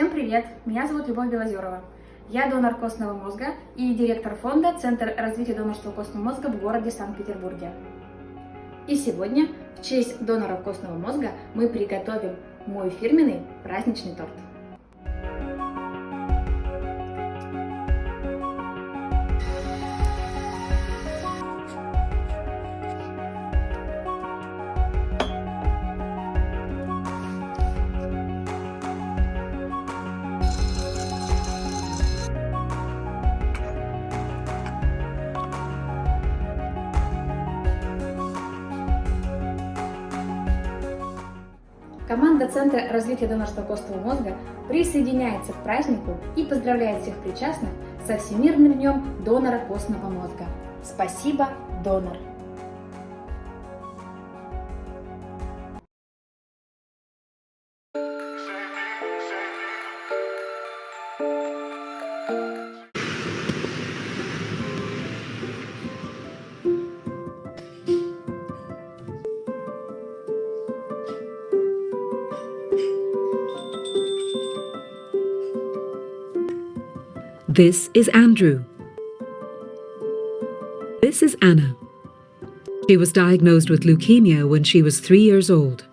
Всем привет! Меня зовут Дебojyoti. Я донор костного мозга и директор фонда Центр развития донорства костного мозга в городе Санкт-Петербурге. И сегодня в честь донора костного мозга мы приготовим мой фирменный праздничный торт. Команда Центра развития донорства костного мозга присоединяется к празднику и поздравляет всех причастных со Всемирным днем донора костного мозга. Спасибо, донор! This is Andrew. This is Anna. She was diagnosed with leukemia when she was 3 years old.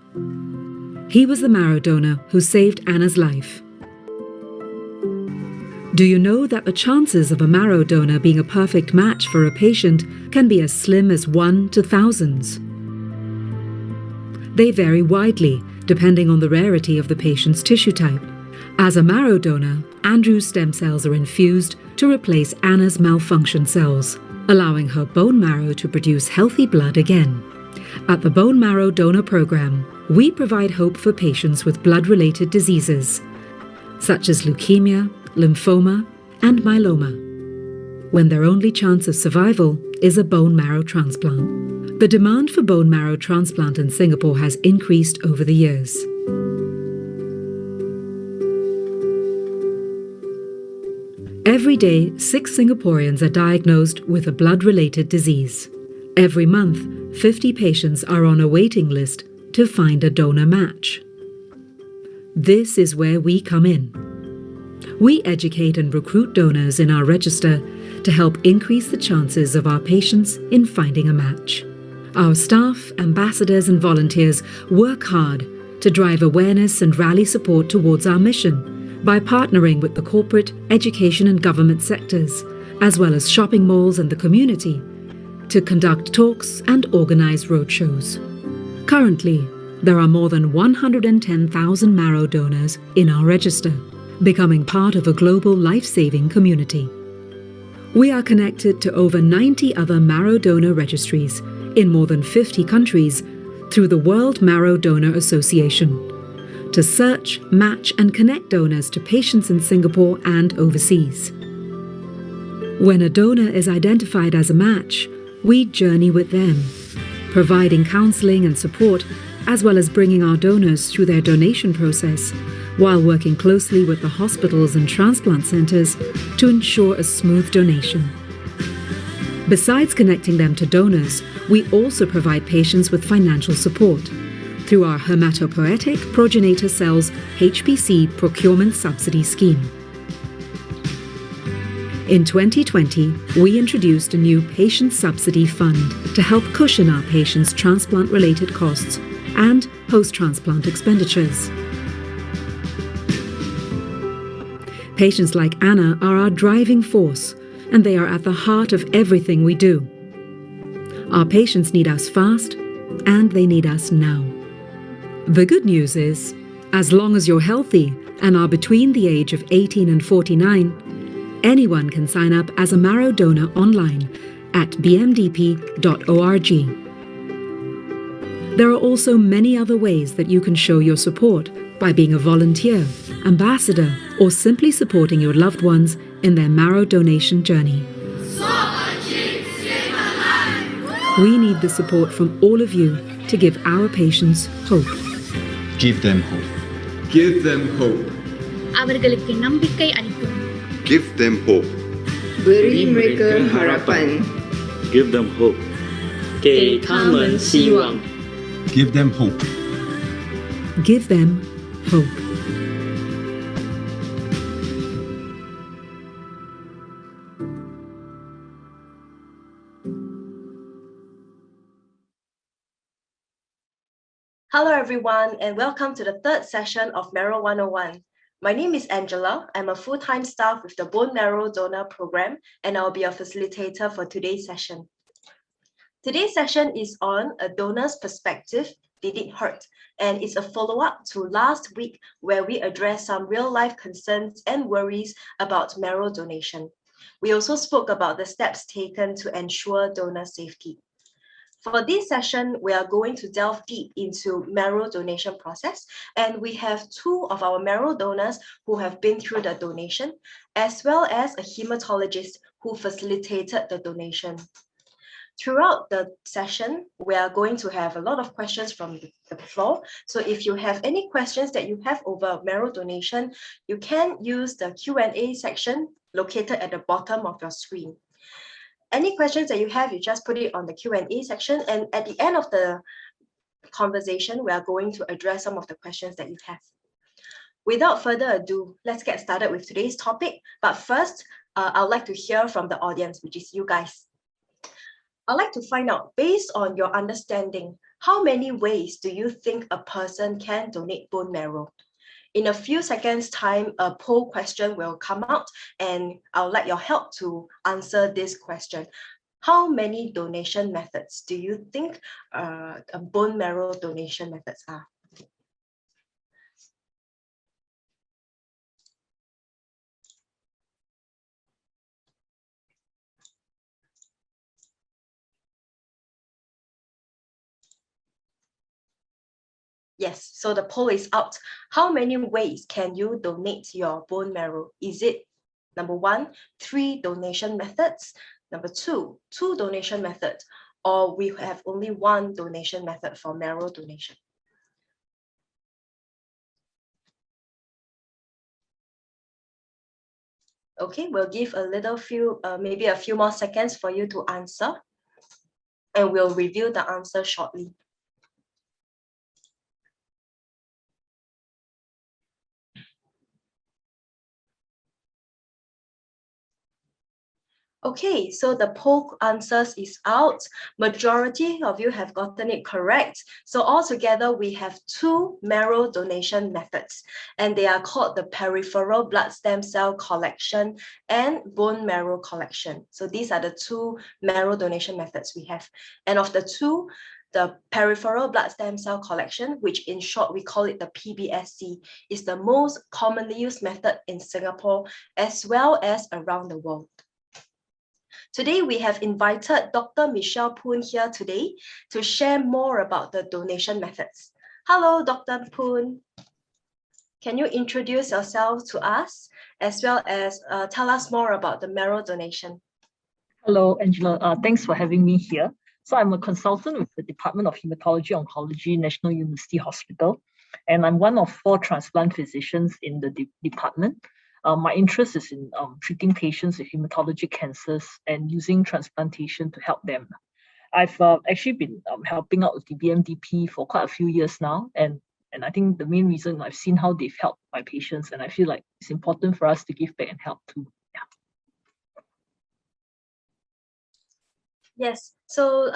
He was the marrow donor who saved Anna's life. Do you know that the chances of a marrow donor being a perfect match for a patient can be as slim as 1 to thousands? They vary widely depending on the rarity of the patient's tissue type. As a marrow donor, Andrew's stem cells are infused to replace Anna's malfunctioned cells, allowing her bone marrow to produce healthy blood again. At the Bone Marrow Donor Program, we provide hope for patients with blood-related diseases, such as leukemia, lymphoma, and myeloma, when their only chance of survival is a bone marrow transplant. The demand for bone marrow transplant in Singapore has increased over the years. Every day, 6 Singaporeans are diagnosed with a blood-related disease. Every month, 50 patients are on a waiting list to find a donor match. This is where we come in. We educate and recruit donors in our register to help increase the chances of our patients in finding a match. Our staff, ambassadors and volunteers work hard to drive awareness and rally support towards our mission by partnering with the corporate, education and government sectors, as well as shopping malls and the community, to conduct talks and organize roadshows. Currently, there are more than 110,000 marrow donors in our register, becoming part of a global life-saving community. We are connected to over 90 other marrow donor registries in more than 50 countries through the World Marrow Donor Association, to search, match and connect donors to patients in Singapore and overseas. When a donor is identified as a match, we journey with them, providing counselling and support, as well as bringing our donors through their donation process, while working closely with the hospitals and transplant centres to ensure a smooth donation. Besides connecting them to donors, we also provide patients with financial support through our Hematopoietic Progenitor Cells HPC Procurement Subsidy Scheme. In 2020, we introduced a new Patient Subsidy Fund to help cushion our patients' transplant-related costs and post-transplant expenditures. Patients like Anna are our driving force, and they are at the heart of everything we do. Our patients need us fast, and they need us now. The good news is, as long as you're healthy and are between the age of 18 and 49, anyone can sign up as a marrow donor online at bmdp.org. There are also many other ways that you can show your support by being a volunteer, ambassador, or simply supporting your loved ones in their marrow donation journey. We need the support from all of you to give our patients hope. Give them hope. Give them hope. அவர்களுக்கு நம்பிக்கை அளிப்போம். Give them hope. Beri mereka harapan. Give them hope. 给他们希望。 Give them hope. Give them hope. Hello everyone, and welcome to the third session of Marrow 101. My name is Angela. I'm a full-time staff with the Bone Marrow Donor Program, and I'll be a facilitator for today's session. Today's session is on a donor's perspective, did it hurt? And it's a follow-up to last week where we addressed some real-life concerns and worries about marrow donation. We also spoke about the steps taken to ensure donor safety. For this session, we are going to delve deep into marrow donation process, and we have two of our marrow donors who have been through the donation, as well as a hematologist who facilitated the donation. Throughout the session, we are going to have a lot of questions from the floor. So if you have any questions that you have over marrow donation, you can use the Q&A section located at the bottom of your screen. Any questions that you have, you just put it on the Q&A section, and at the end of the conversation, we are going to address some of the questions that you have. Without further ado, let's get started with today's topic. But first, I'd like to hear from the audience, which is you guys. I'd like to find out, based on your understanding, how many ways do you think a person can donate bone marrow? In a few seconds' time, a poll question will come out, and I'll like your help to answer this question. How many donation methods do you think bone marrow donation methods are? Yes, so the poll is out. How many ways can you donate your bone marrow? Is it number 1, 3 donation methods, number 2, 2 donation methods, or we have only 1 donation method for marrow donation? Okay, we'll give maybe a few more seconds for you to answer, and we'll review the answer shortly. Okay, so the poll answers is out. Majority of you have gotten it correct. So altogether, we have 2 marrow donation methods, and they are called the peripheral blood stem cell collection and bone marrow collection. So these are the 2 marrow donation methods we have. And of the 2, the peripheral blood stem cell collection, which in short we call it the PBSC, is the most commonly used method in Singapore as well as around the world. Today, we have invited Dr. Michelle Poon here today to share more about the donation methods. Hello, Dr. Poon. Can you introduce yourself to us as well as tell us more about the marrow donation? Hello, Angela. Thanks for having me here. So I'm a consultant with the Department of Hematology Oncology, National University Hospital, and I'm one of 4 transplant physicians in the department. My interest is in treating patients with hematologic cancers and using transplantation to help them. I've actually been helping out with the WMDD for quite a few years now, and I think the main reason I've seen how they've helped my patients, and I feel like it's important for us to give back and help too. Yes, so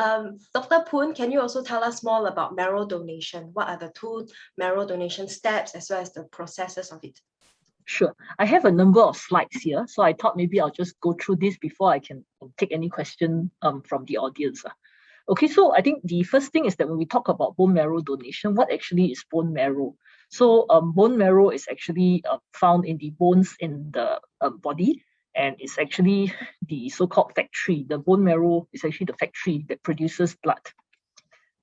Dr. Poon, can you also tell us more about marrow donation? What are the 2 marrow donation steps as well as the processes of it? Sure. I have a number of slides here, so I thought maybe I'll just go through this before I can take any question from the audience. Okay, so I think the first thing is that when we talk about bone marrow donation, what actually is bone marrow? So bone marrow is actually found in the bones in the body, and it's actually the so-called factory. The bone marrow is actually the factory that produces blood.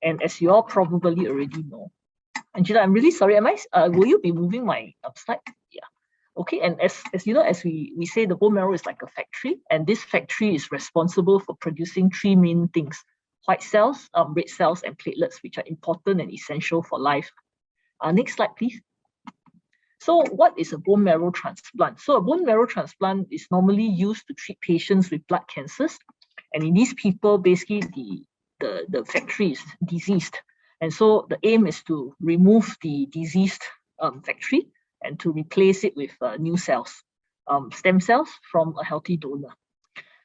And as you all probably already know, Angela, I'm really sorry. Will you be moving my slide? Yeah. Okay, and as you know, as we say, the bone marrow is like a factory, and this factory is responsible for producing 3 main things: white cells, red cells, and platelets, which are important and essential for life. Next slide, please. So what is a bone marrow transplant? So a bone marrow transplant is normally used to treat patients with blood cancers, and in these people, basically the factory is diseased, and so the aim is to remove the diseased factory and to replace it with new cells, stem cells from a healthy donor.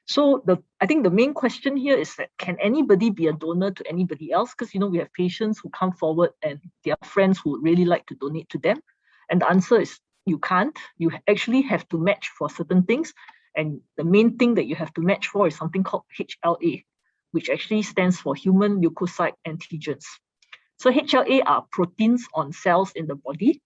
So I think the main question here is that can anybody be a donor to anybody else? Because we have patients who come forward and their friends who would really like to donate to them. And the answer is you can't. You actually have to match for certain things. And the main thing that you have to match for is something called HLA, which actually stands for human leukocyte antigens. So HLA are proteins on cells in the body,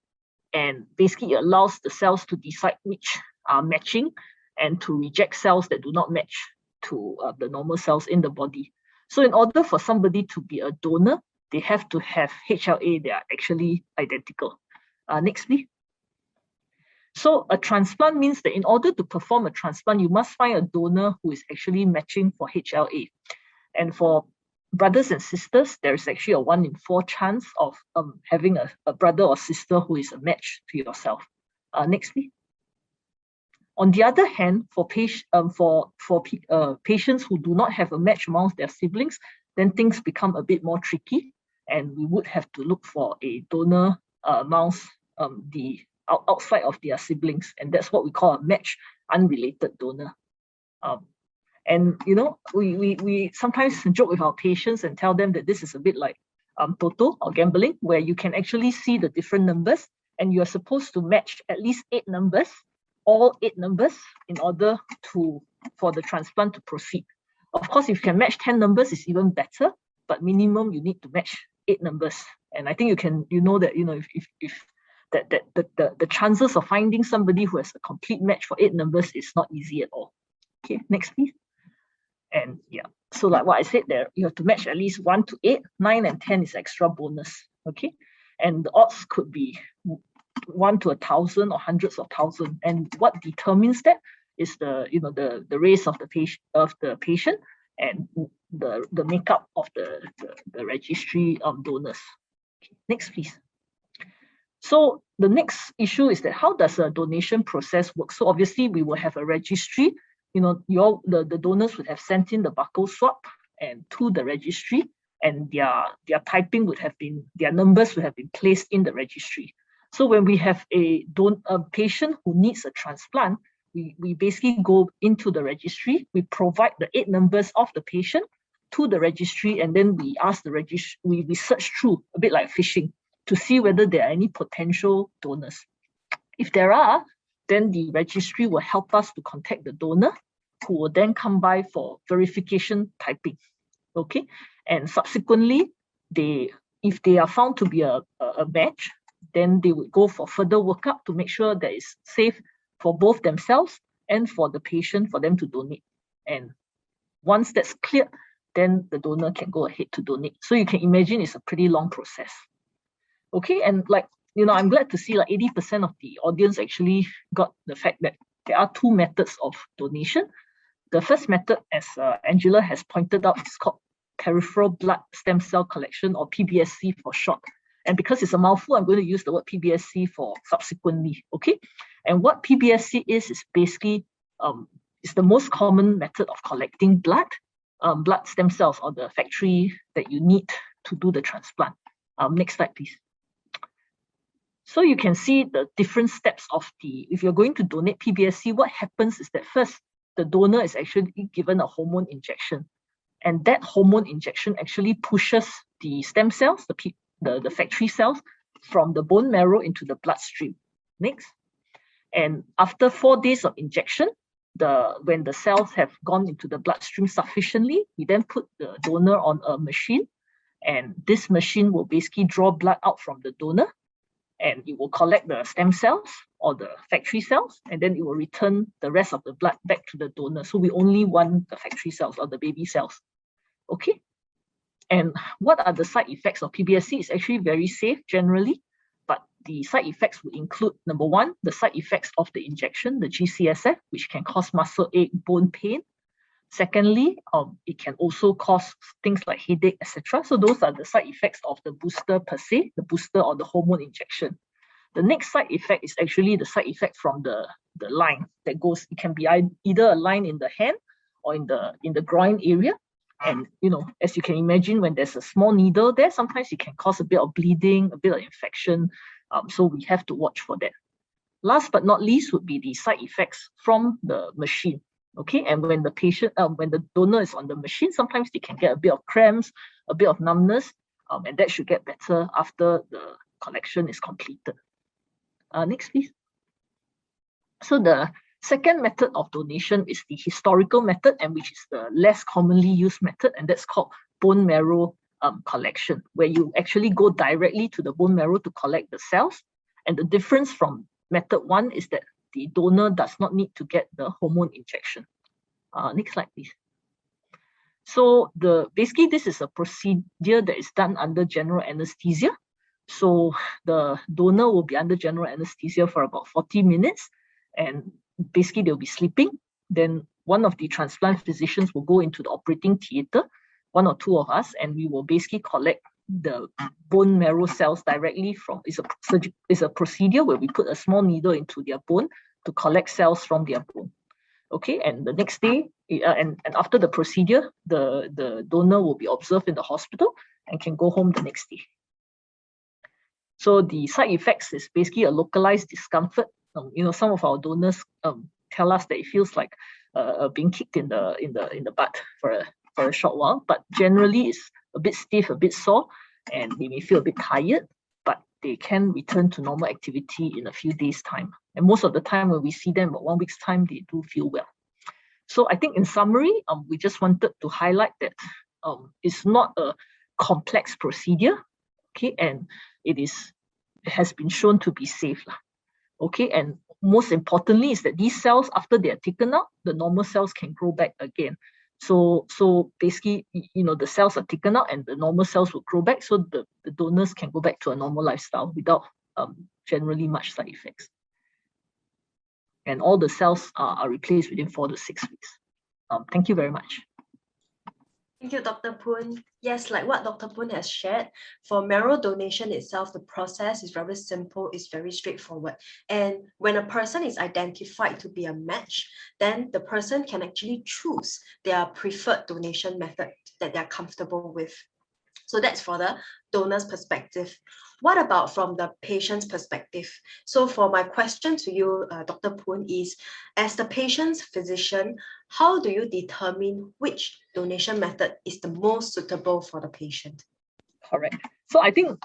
and basically it allows the cells to decide which are matching and to reject cells that do not match to the normal cells in the body. So in order for somebody to be a donor, they have to have HLA that are actually identical. Next, please. So a transplant means that in order to perform a transplant, you must find a donor who is actually matching for HLA. And for brothers and sisters, there is actually a 1 in 4 chance of having a brother or sister who is a match to yourself. Next, please. On the other hand, for patients who do not have a match amongst their siblings, then things become a bit more tricky, and we would have to look for a donor amongst the outside of their siblings, and that's what we call a match unrelated donor. And we sometimes joke with our patients and tell them that this is a bit like Toto or gambling, where you can actually see the different numbers, and you are supposed to match at least 8 numbers, all 8 numbers, in order for the transplant to proceed. Of course, if you can match 10 numbers, it's even better, but minimum you need to match 8 numbers. And I think the chances of finding somebody who has a complete match for 8 numbers is not easy at all. Okay, next please. And yeah, so like what I said there, you have to match at least 1 to 8, 9 and 10 is extra bonus. Okay, and the odds could be 1 to 1,000 or hundreds of thousands. And what determines that is the race of the patient and the makeup of the registry of donors. Okay, next please. So the next issue is that how does a donation process work? So obviously we will have a registry. The donors would have sent in the barcode swab and to the registry, and their typing would have been, their numbers would have been placed in the registry. So when we have a patient who needs a transplant, we basically go into the registry, we provide the 8 numbers of the patient to the registry, and then we ask the registry, we search through, a bit like fishing, to see whether there are any potential donors. If there are, then the registry will help us to contact the donor, who will then come by for verification typing. Okay, and subsequently, if they are found to be a match, then they would go for further workup to make sure that it's safe for both themselves and for the patient for them to donate. And once that's cleared, then the donor can go ahead to donate. So you can imagine it's a pretty long process. Okay, and I'm glad to see 80% of the audience actually got the fact that there are 2 methods of donation. The first method, as Angela has pointed out, is called peripheral blood stem cell collection, or PBSC for short. And because it's a mouthful, I'm going to use the word PBSC for subsequently. Okay, and what PBSC is basically it's the most common method of collecting blood stem cells, or the factory that you need to do the transplant. Next slide, please. So you can see the different steps of if you're going to donate PBSC, what happens is that first, the donor is actually given a hormone injection. And that hormone injection actually pushes the stem cells, the factory cells, from the bone marrow into the bloodstream. Next. And after 4 days of injection, when the cells have gone into the bloodstream sufficiently, we then put the donor on a machine. And this machine will basically draw blood out from the donor, and it will collect the stem cells or the factory cells, and then it will return the rest of the blood back to the donor. So we only want the factory cells or the baby cells. Okay. And what are the side effects of PBSC? It's actually very safe generally, but the side effects would include, number 1, the side effects of the injection, the GCSF, which can cause muscle ache, bone pain. Secondly, it can also cause things like headache, etc. So those are the side effects of the booster per se, the booster or the hormone injection. The next side effect is actually the side effect from the line that goes. It can be either a line in the hand or in the groin area. And as you can imagine, when there's a small needle there, sometimes it can cause a bit of bleeding, a bit of infection. So we have to watch for that. Last but not least would be the side effects from the machine. Okay, and when the donor is on the machine, sometimes they can get a bit of cramps, a bit of numbness, and that should get better after the collection is completed. Next, please. So the second method of donation is the historical method, and which is the less commonly used method, and that's called bone marrow collection, where you actually go directly to the bone marrow to collect the cells. And the difference from method one is that the donor does not need to get the hormone injection. Next slide, please. So basically this is a procedure that is done under general anesthesia. So the donor will be under general anesthesia for about 40 minutes, and basically they'll be sleeping. Then one of the transplant physicians will go into the operating theater, one or two of us, and we will basically collect the bone marrow cells directly from, it's a procedure where we put a small needle into their bone to collect cells from their bone. Okay, and the next day, and after the procedure, the donor will be observed in the hospital and can go home the next day. So the side effects is basically a localized discomfort. Some of our donors tell us that it feels like being kicked in the butt for a short while, but generally it's a bit stiff, a bit sore, and they may feel a bit tired, but they can return to normal activity in a few days' time. And most of the time when we see them about 1 week's time, they do feel well. So I think in summary, we just wanted to highlight that it's not a complex procedure, okay, and it has been shown to be safe. Okay, and most importantly is that these cells, after they are taken out, the normal cells can grow back again. So basically, the cells are taken out and the normal cells will grow back, so the donors can go back to a normal lifestyle without generally much side effects. And all the cells are replaced within 4 to 6 weeks. Thank you very much. Thank you, Dr. Poon. Yes, like what Dr. Poon has shared, for marrow donation itself, the process is very simple, it's very straightforward. And when a person is identified to be a match, then the person can actually choose their preferred donation method that they're comfortable with. So that's for the donor's perspective. What about from the patient's perspective? So for my question to you, Dr. Poon, is as the patient's physician, how do you determine which donation method is the most suitable for the patient? Correct. So I think,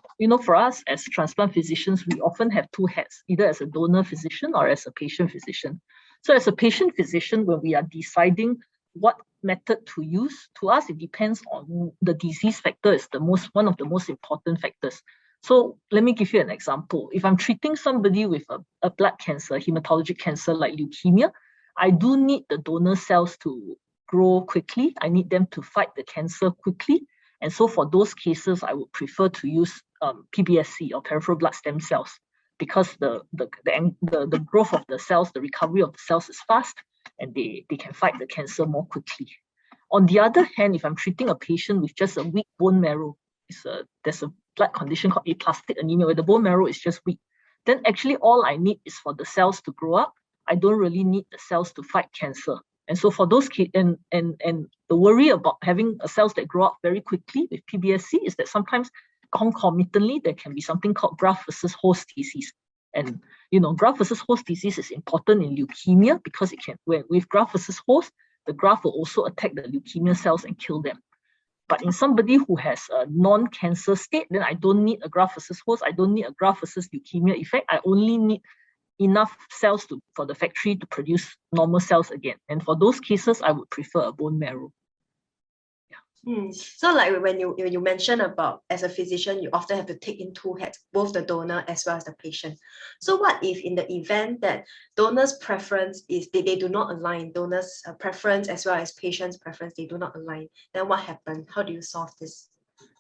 for us as transplant physicians, we often have two hats, either as a donor physician or as a patient physician. So as a patient physician, when we are deciding what method to use, to us, it depends on the disease factor is one of the most important factors. So let me give you an example. If I'm treating somebody with a blood cancer, hematologic cancer like leukemia, I do need the donor cells to grow quickly. I need them to fight the cancer quickly. And so for those cases, I would prefer to use PBSC or peripheral blood stem cells, because the growth of the cells, the recovery of the cells is fast, and they can fight the cancer more quickly. On the other hand, if I'm treating a patient with just a weak bone marrow, there's a blood condition called aplastic anemia where the bone marrow is just weak, then actually all I need is for the cells to grow up. I don't really need the cells to fight cancer. And so for those cases, and the worry about having cells that grow up very quickly with PBSC is that sometimes concomitantly there can be something called graft versus host disease. And graft versus host disease is important in leukemia because with graft versus host, the graft will also attack the leukemia cells and kill them. But in somebody who has a non-cancer state, then I don't need a graft versus host. I don't need a graft versus leukemia effect. I only need enough cells for the factory to produce normal cells again. And for those cases, I would prefer a bone marrow. So like when you mention about as a physician, you often have to take in two hats, both the donor as well as the patient. So what if in the event that donor's preference is they do not align, donor's preference as well as patient's preference, they do not align, then what happens? How do you solve this?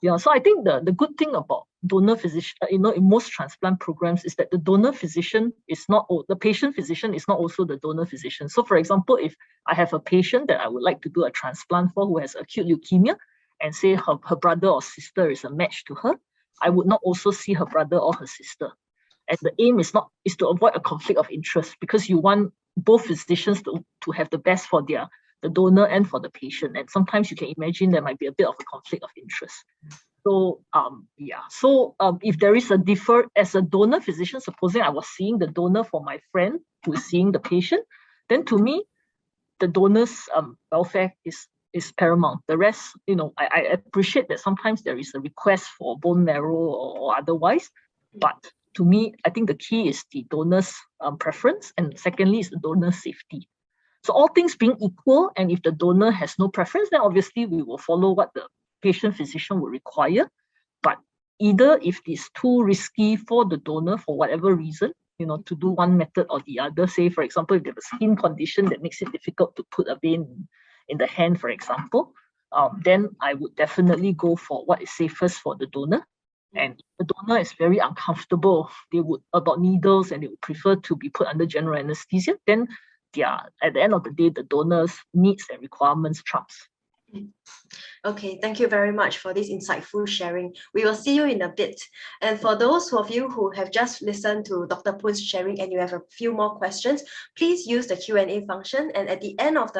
Yeah, so I think the good thing about donor physician, in most transplant programs is that the donor physician is not, the patient physician is not also the donor physician. So for example, if I have a patient that I would like to do a transplant for who has acute leukemia, and say her brother or sister is a match to her, I would not also see her brother or her sister. And the aim is to avoid a conflict of interest, because you want both physicians to have the best for the donor and for the patient. And sometimes you can imagine there might be a bit of a conflict of interest. So if there is as a donor physician, supposing I was seeing the donor for my friend who is seeing the patient, then to me, the donor's welfare is paramount. The rest, I appreciate that sometimes there is a request for bone marrow or otherwise, but to me, I think the key is the donor's preference, and secondly is the donor's safety. So all things being equal, and if the donor has no preference, then obviously we will follow what the patient physician will require. But either if it's too risky for the donor for whatever reason, to do one method or the other, say for example, if they have a skin condition that makes it difficult to put a vein in the hand, for example, then I would definitely go for what is safest for the donor. And the donor is very uncomfortable about needles, and they would prefer to be put under general anesthesia, then at the end of the day, the donor's needs and requirements trumps. Okay, thank you very much for this insightful sharing. We will see you in a bit. And for those of you who have just listened to Dr. Poon's sharing and you have a few more questions, please use the Q&A function. And at the end of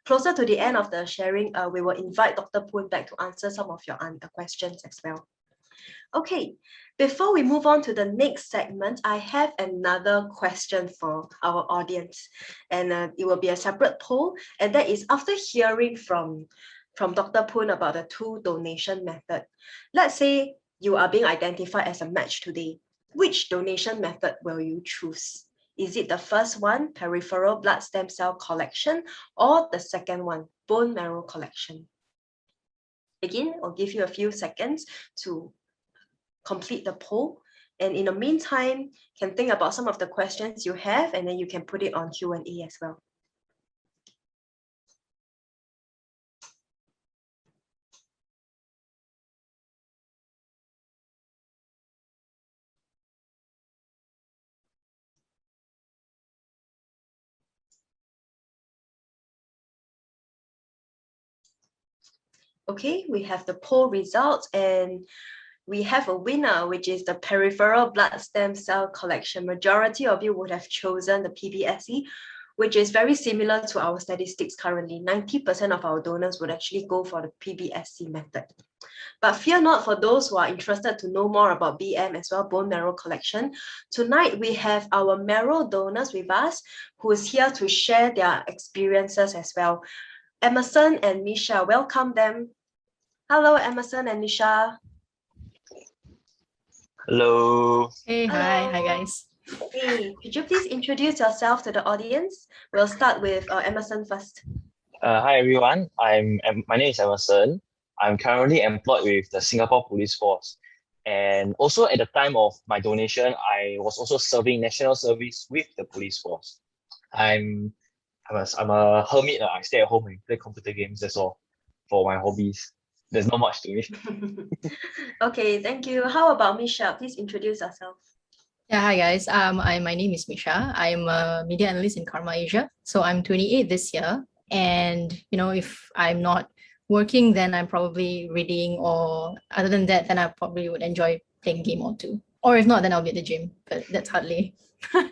closer to the end of the sharing, we will invite Dr. Poon back to answer some of your questions as well. Okay, before we move on to the next segment, I have another question for our audience, and it will be a separate poll, and that is after hearing from Dr. Poon about the two donation method. Let's say you are being identified as a match today. Which donation method will you choose? Is it the first one, peripheral blood stem cell collection, or the second one, bone marrow collection? Again, I'll give you a few seconds to complete the poll. And in the meantime, you can think about some of the questions you have, and then you can put it on Q&A as well. Okay, we have the poll results, and we have a winner, which is the peripheral blood stem cell collection. Majority of you would have chosen the PBSC, which is very similar to our statistics currently. 90% of our donors would actually go for the PBSC method. But fear not, for those who are interested to know more about BM as well, bone marrow collection. Tonight, we have our marrow donors with us who is here to share their experiences as well. Emerson and Misha, welcome them. Hello, Emerson and Misha. Hello. Hey, hi guys. Hey, could you please introduce yourself to the audience? We'll start with Emerson first. Hi everyone. My name is Emerson. I'm currently employed with the Singapore Police Force, and also at the time of my donation, I was also serving national service with the police force. I'm a hermit. I stay at home and play computer games. That's all for my hobbies. There's not much to it. Okay, thank you. How about Misha? Please introduce yourself. Yeah, hi guys. My name is Misha. I'm a media analyst in Karma Asia. So I'm 28 this year. And if I'm not working, then I'm probably reading, or other than that, then I probably would enjoy playing a game or two. Or if not, then I'll be at the gym. But that's hardly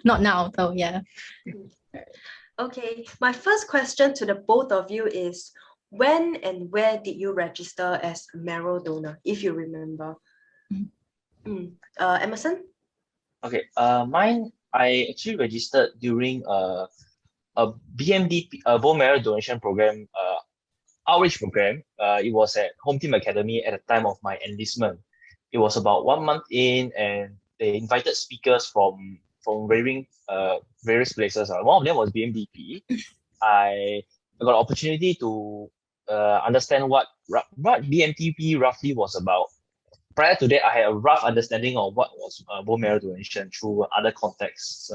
not now though, yeah. Okay, my first question to the both of you is, when and where did you register as a marrow donor, if you remember? Emerson? Okay, mine, I actually registered during a BMDD, bone marrow donation program, outreach program. It was at Home Team Academy at the time of my enlistment. It was about 1 month in, and they invited speakers from various places. One of them was BMDP. I got an opportunity to understand what BMTP roughly was about. Prior to that, I had a rough understanding of what was bone marrow donation through other contexts.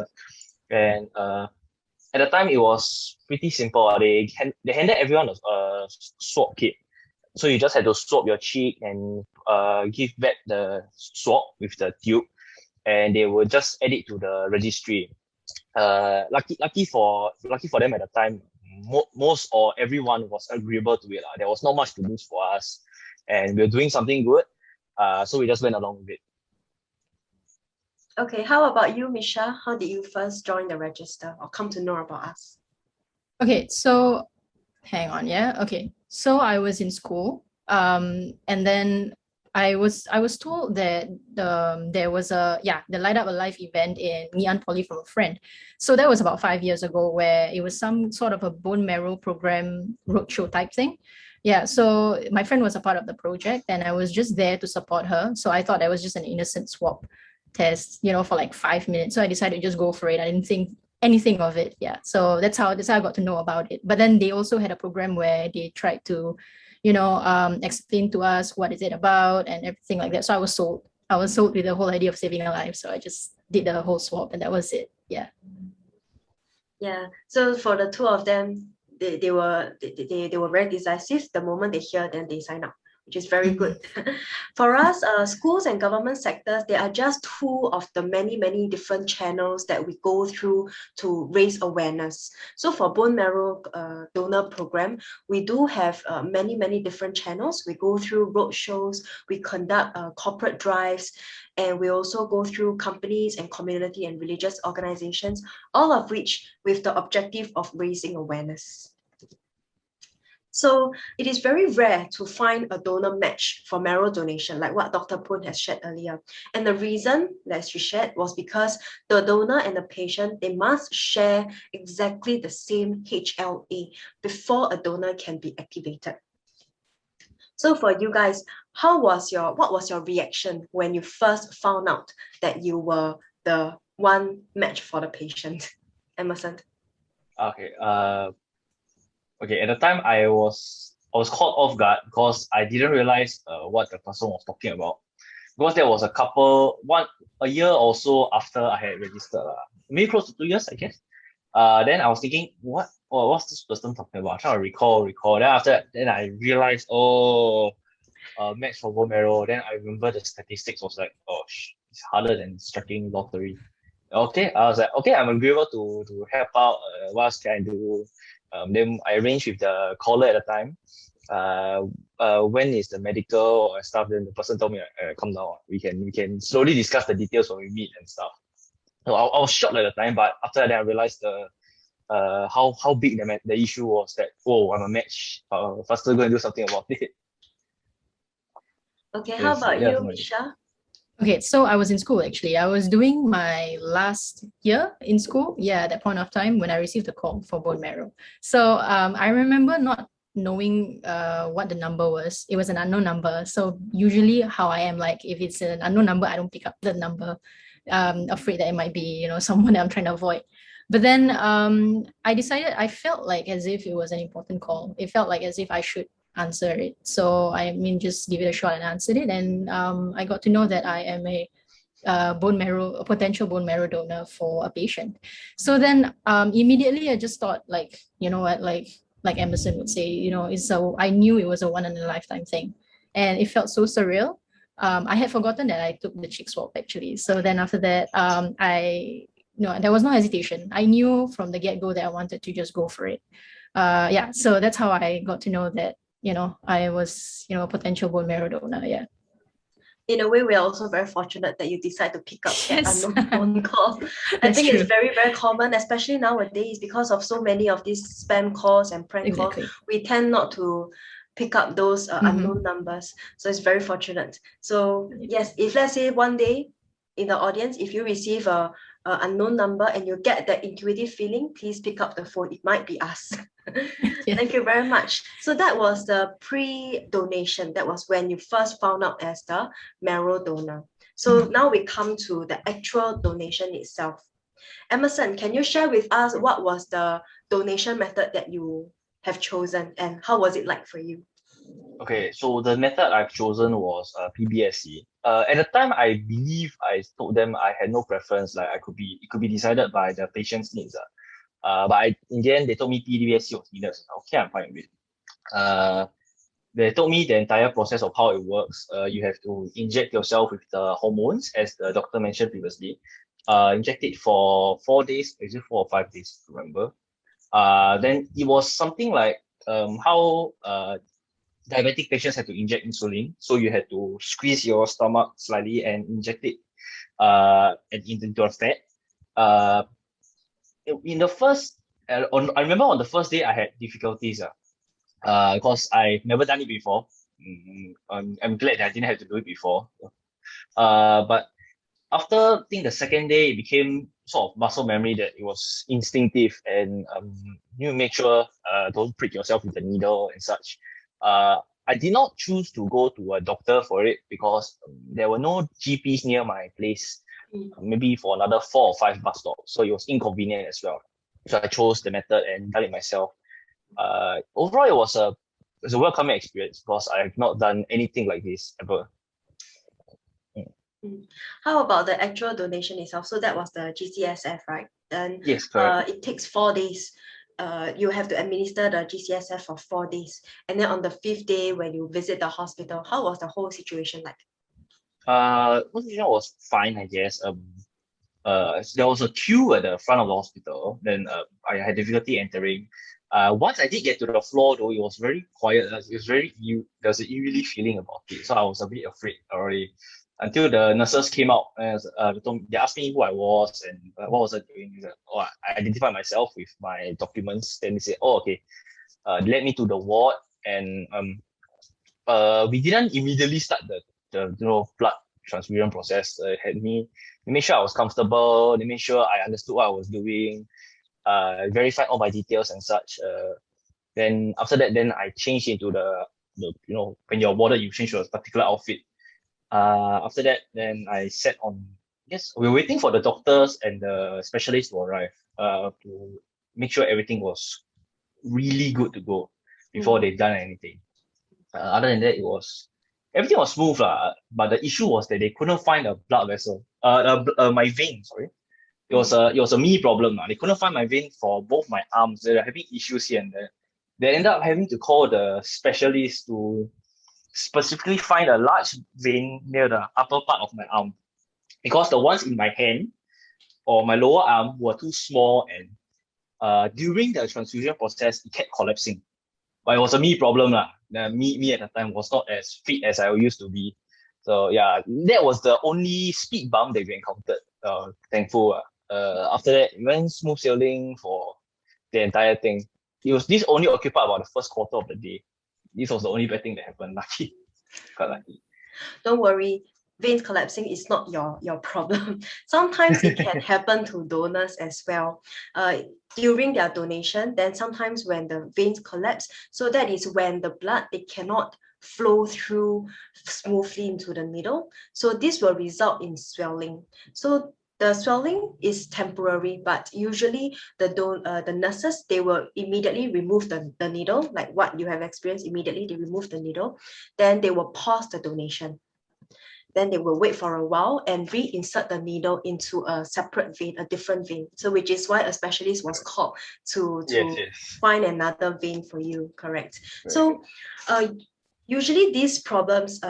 And at the time, it was pretty simple. They handed everyone a swab kit. So you just had to swab your cheek and give back the swab with the tube, and they would just add it to the registry. Lucky for them at the time, most or everyone was agreeable to it. There was not much to lose for us, and we were doing something good. So we just went along with it. Okay, how about you, Misha? How did you first join the register or come to know about us? Okay, so hang on, yeah. Okay, so I was in school, and then I was told that there was the Light Up Alive event in Ngee Ann Poly from a friend. So that was about 5 years ago, where it was some sort of a bone marrow program roadshow type thing. Yeah, so my friend was a part of the project, and I was just there to support her. So I thought that was just an innocent swab test, for like 5 minutes. So I decided to just go for it. I didn't think anything of it. Yeah, so that's how I got to know about it. But then they also had a program where they tried to explain to us what is it about and everything like that. So I was sold with the whole idea of saving a life. So I just did the whole swap, and that was it. Yeah. Yeah. So for the two of them, they were very decisive. The moment they hear, then they sign up, which is very good. For us, schools and government sectors, they are just two of the many different channels that we go through to raise awareness. So for bone marrow donor program, we do have many different channels. We go through roadshows, we conduct corporate drives, and we also go through companies and community and religious organizations, all of which with the objective of raising awareness. So it is very rare to find a donor match for marrow donation, like what Dr. Poon has shared earlier. And the reason that she shared was because the donor and the patient, they must share exactly the same HLA before a donor can be activated. So for you guys, what was your reaction when you first found out that you were the one match for the patient? Emerson? Okay. Okay. At the time, I was caught off guard because I didn't realize what the person was talking about. Because there was a year or so after I had registered, maybe close to 2 years, I guess. Then I was thinking, what's this person talking about? I'm trying to recall. Then after that, then I realized, match for bone marrow. Then I remember the statistics was like, it's harder than striking lottery. Okay, I was like, okay, I'm agreeable to help out. What else can I do? Then I arranged with the caller at the time. When is the medical or stuff? Then the person told me, come down. We can slowly discuss the details when we meet and stuff. So I was shocked at the time, but after that I realized how big the issue was. That I'm a match. Faster go and do something about it. Okay, how about you, Misha? Okay, so I was in school actually. I was doing my last year in school. Yeah, at that point of time when I received a call for bone marrow. So I remember not knowing what the number was. It was an unknown number. So usually how I am, like, if it's an unknown number, I don't pick up the number. Afraid that it might be, someone that I'm trying to avoid. But then I felt like as if it was an important call. It felt like as if I should answer it. So just give it a shot and answered it. And I got to know that I am a potential bone marrow donor for a patient. So then immediately I just thought, like, you know what, like Emerson would say, I knew it was a one in a lifetime thing. And it felt so surreal. I had forgotten that I took the cheek swab actually. So then after that, there was no hesitation. I knew from the get-go that I wanted to just go for it. So that's how I got to know that, I was, a potential bone marrow donor. Yeah. In a way, we are also very fortunate that you decide to pick up that unknown phone call. I think true. It's very, very common, especially nowadays, because of so many of these spam calls and prank calls. We tend not to pick up those unknown numbers. So it's very fortunate. So yes, if let's say one day in the audience, if you receive a unknown number and you get that intuitive feeling, please pick up the phone. It might be us. Thank you very much. So that was the pre-donation. That was when you first found out as the marrow donor. So now we come to the actual donation itself. Emerson, can you share with us what was the donation method that you have chosen and how was it like for you? Okay, so the method I've chosen was PBSC. At the time, I believe I told them I had no preference. Like it could be decided by the patient's needs. But in the end, they told me PBSC was needed. Okay, I'm fine with it. They told me the entire process of how it works. You have to inject yourself with the hormones, as the doctor mentioned previously. Inject it for 4 days. Is it 4 or 5 days? Remember? Then it was something like how diabetic patients had to inject insulin. So you had to squeeze your stomach slightly and inject it into your fat. In the first, I remember on the first day I had difficulties because I've never done it before. I'm glad that I didn't have to do it before. But after I think the second day, it became sort of muscle memory that it was instinctive, and you make sure don't prick yourself with the needle and such. I did not choose to go to a doctor for it because there were no GPs near my place, maybe for another 4 or 5 bus stops. So it was inconvenient as well. So I chose the method and done it myself. Overall, it was a welcoming experience because I have not done anything like this ever. How about the actual donation itself? So that was the GCSF, right? Then Yes, correct. it takes 4 days. You have to administer the GCSF for 4 days. And then on the 5th day, when you visit the hospital, how was the whole situation like? Situation was fine, I guess. There was a queue at the front of the hospital. Then I had difficulty entering. Once I did get to the floor, though, it was very quiet. It was there was an eerie feeling about it. So I was a bit afraid already. Until the nurses came out and they asked me who I was and what was I doing. I identified myself with my documents. Then they said, "Oh, okay." They led me to the ward, and we didn't immediately start the blood transfusion process. They made sure I was comfortable. They made sure I understood what I was doing. Verified all my details and such. Then after that, then I changed into the when you're warded, you change to a particular outfit. After that, then I sat on. Yes, we were waiting for the doctors and the specialists to arrive. To make sure everything was really good to go before they've done anything. Other than that, everything was smooth lah. But the issue was that they couldn't find a blood vessel. My vein. Sorry, it was a me problem. They couldn't find my vein for both my arms. They were having issues here and there. They ended up having to call the specialist to specifically find a large vein near the upper part of my arm, because the ones in my hand or my lower arm were too small, and during the transfusion process it kept collapsing. But it was a me problem lah. Me at the time was not as fit as I used to be. So yeah, that was the only speed bump that we encountered. Thankful. After that, it went smooth sailing for the entire thing. This only occupied about the first quarter of the day. This was the only bad thing that happened. Lucky. Quite lucky. Don't worry, veins collapsing is not your problem. Sometimes it can happen to donors as well. During their donation, then sometimes when the veins collapse, so that is when the blood, it cannot flow through smoothly into the needle. So this will result in swelling. So the swelling is temporary, but usually the nurses, they will immediately remove the needle, like what you have experienced. Immediately they remove the needle, then they will pause the donation. Then they will wait for a while and reinsert the needle into a separate vein, a different vein. So which is why a specialist was called to find another vein for you, correct? Right. So usually these problems,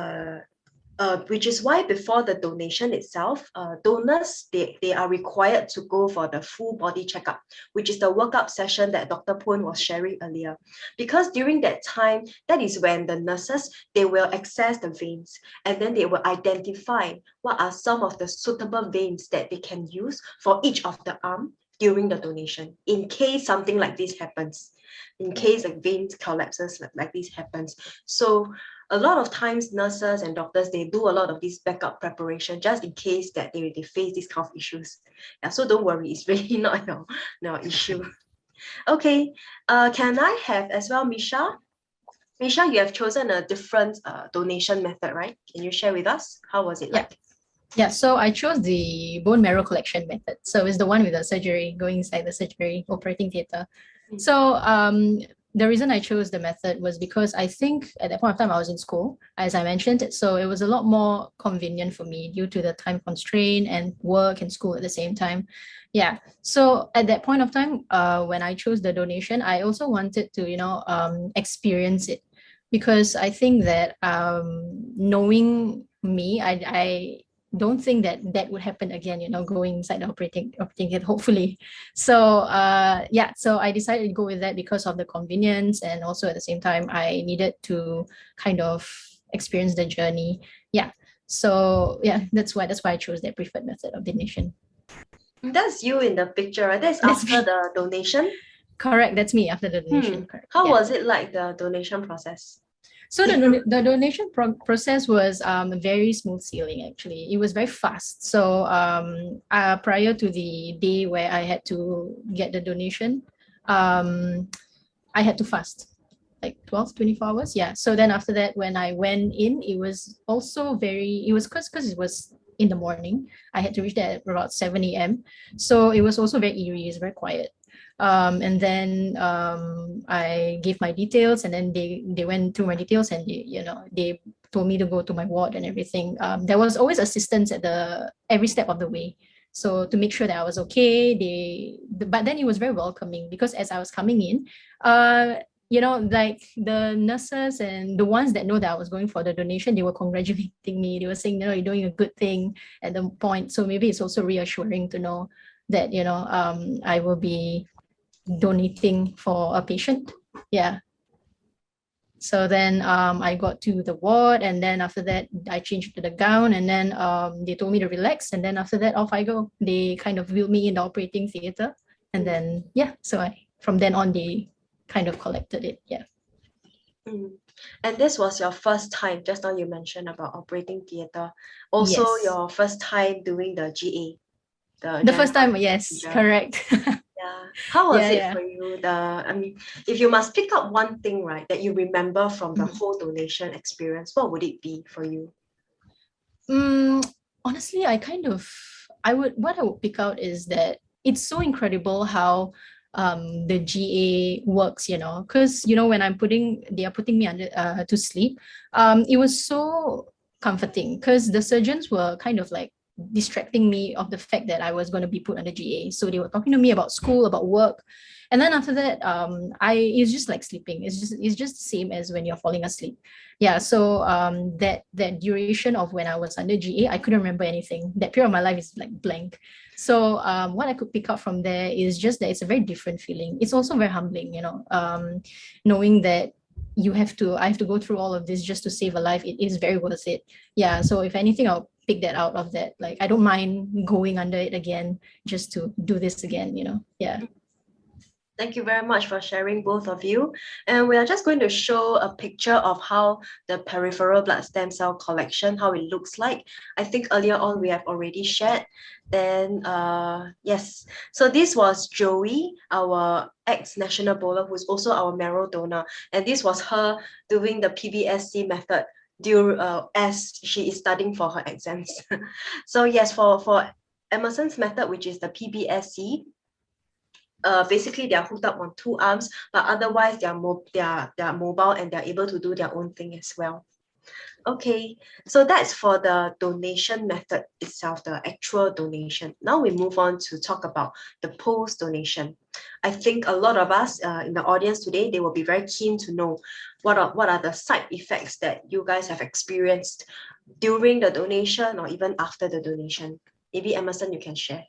which is why before the donation itself, donors, they are required to go for the full body checkup, which is the workup session that Dr. Poon was sharing earlier. Because during that time, that is when the nurses, they will access the veins, and then they will identify what are some of the suitable veins that they can use for each of the arm during the donation, in case something like this happens, in case like veins collapses like this happens. So a lot of times nurses and doctors, they do a lot of this backup preparation just in case that they face these kind of issues. Yeah, so don't worry, it's really not your issue. Okay, can I have as well Misha? Misha, you have chosen a different donation method, right? Can you share with us? How was it like? Yeah, so I chose the bone marrow collection method. So it's the one with the surgery, going inside the surgery, operating theater. So the reason I chose the method was because I think at that point of time I was in school, as I mentioned, so it was a lot more convenient for me due to the time constraint and work and school at the same time. Yeah, so at that point of time, when I chose the donation, I also wanted to, experience it, because I think that knowing me, I don't think that would happen again, going inside the operating theater, hopefully. So so I decided to go with that because of the convenience, and also at the same time I needed to kind of experience the journey. Yeah, so yeah, that's why I chose that preferred method of donation. That's you in the picture, right? That's after the donation. Correct, that's me after the donation. Correct. How was it like, the donation process? So the donation process was very smooth sailing. Actually, it was very fast. So prior to the day where I had to get the donation, I had to fast like 12, 24 hours. Yeah. So then after that, when I went in, it was also it was because it was in the morning. I had to reach there at about 7 a.m. So it was also very eerie. It's very quiet. And then I gave my details, and then they went through my details, and they told me to go to my ward and everything. There was always assistance at every step of the way, so to make sure that I was okay. But then it was very welcoming, because as I was coming in, like the nurses and the ones that know that I was going for the donation, they were congratulating me. They were saying, you're doing a good thing at the point. So maybe it's also reassuring to know that I will be donating for a patient. Yeah. So then I got to the ward, and then after that I changed to the gown, and then they told me to relax, and then after that off I go. They kind of wheeled me in the operating theater, and then so from then on they kind of collected it. Yeah. And this was your first time, just now you mentioned about operating theater, also Yes. your first time doing the GA. The first time, yes, procedure. correct. Yeah. How was it Yeah. for you? If you must pick up one thing, right, that you remember from the whole donation experience, what would it be for you? Honestly, what I would pick out is that it's so incredible how the GA works, because when they are putting me under to sleep, it was so comforting, because the surgeons were kind of like distracting me of the fact that I was going to be put under GA. So they were talking to me about school, about work, and then after that, it's just like sleeping. It's just the same as when you're falling asleep. Yeah. So that duration of when I was under GA, I couldn't remember anything. That period of my life is like blank. So what I could pick up from there is just that it's a very different feeling. It's also very humbling, knowing that I have to go through all of this just to save a life. It is very worth it. Yeah. So if anything, I'll pick that out of that. Like, I don't mind going under it again just to do this again, Yeah. Thank you very much for sharing, both of you. And we are just going to show a picture of how the peripheral blood stem cell collection, how it looks like. I think earlier on we have already shared. Then, yes. So this was Joey, our ex-national bowler, who's also our marrow donor. And this was her doing the PBSC method as she is studying for her exams. So yes, for Emerson's method, which is the PBSC, basically they're hooked up on two arms, but otherwise they're mobile and they're able to do their own thing as well. Okay, so that's for the donation method itself, the actual donation. Now we move on to talk about the post-donation. I think a lot of us in the audience today, they will be very keen to know what are the side effects that you guys have experienced during the donation or even after the donation. Maybe Emerson, you can share.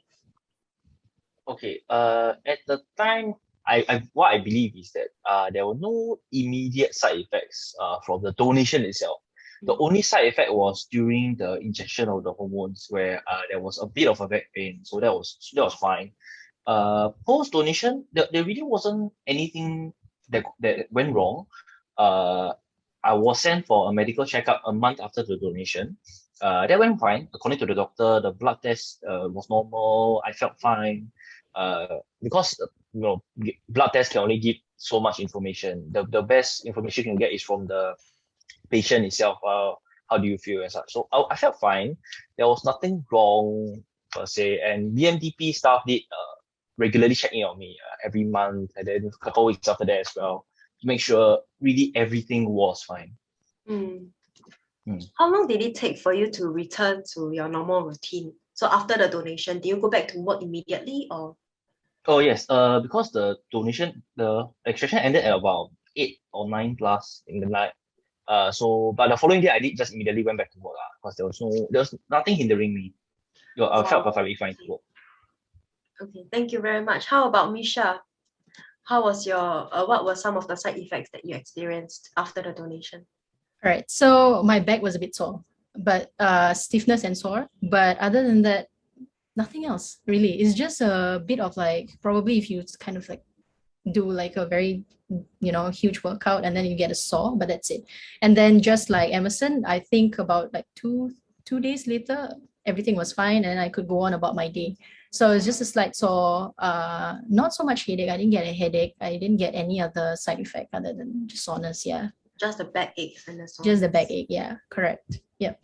Okay, at the time, what I believe is that there were no immediate side effects from the donation itself. The only side effect was during the injection of the hormones, where there was a bit of a back pain, so that was fine. Post donation, there really wasn't anything that went wrong. I was sent for a medical checkup a month after the donation. That went fine. According to the doctor, the blood test was normal. I felt fine. Because blood tests can only give so much information. The best information you can get is from the patient itself. How do you feel and such? So I felt fine. There was nothing wrong per se, and BMDP staff did regularly check in on me every month, and then a couple weeks after that as well, to make sure really everything was fine. How long did it take for you to return to your normal routine? So after the donation, do you go back to work immediately or? Oh yes, because the donation, the extraction ended at about 8 or 9 plus in the night. But the following day I did just immediately went back to work because there was nothing hindering me. I felt perfectly fine to work. Okay, thank you very much. How about Misha? How was what were some of the side effects that you experienced after the donation? All right, so my back was a bit sore, but stiffness and sore. But other than that, nothing else really. It's just a bit of like, probably if you kind of like do like a very, huge workout, and then you get a sore, but that's it. And then just like Emerson, I think about like two days later, everything was fine and I could go on about my day. So it's just a slight sore, not so much headache. I didn't get a headache. I didn't get any other side effect other than just soreness. Yeah. Just the backaches and the soreness. Just the backache. Yeah, correct. Yep.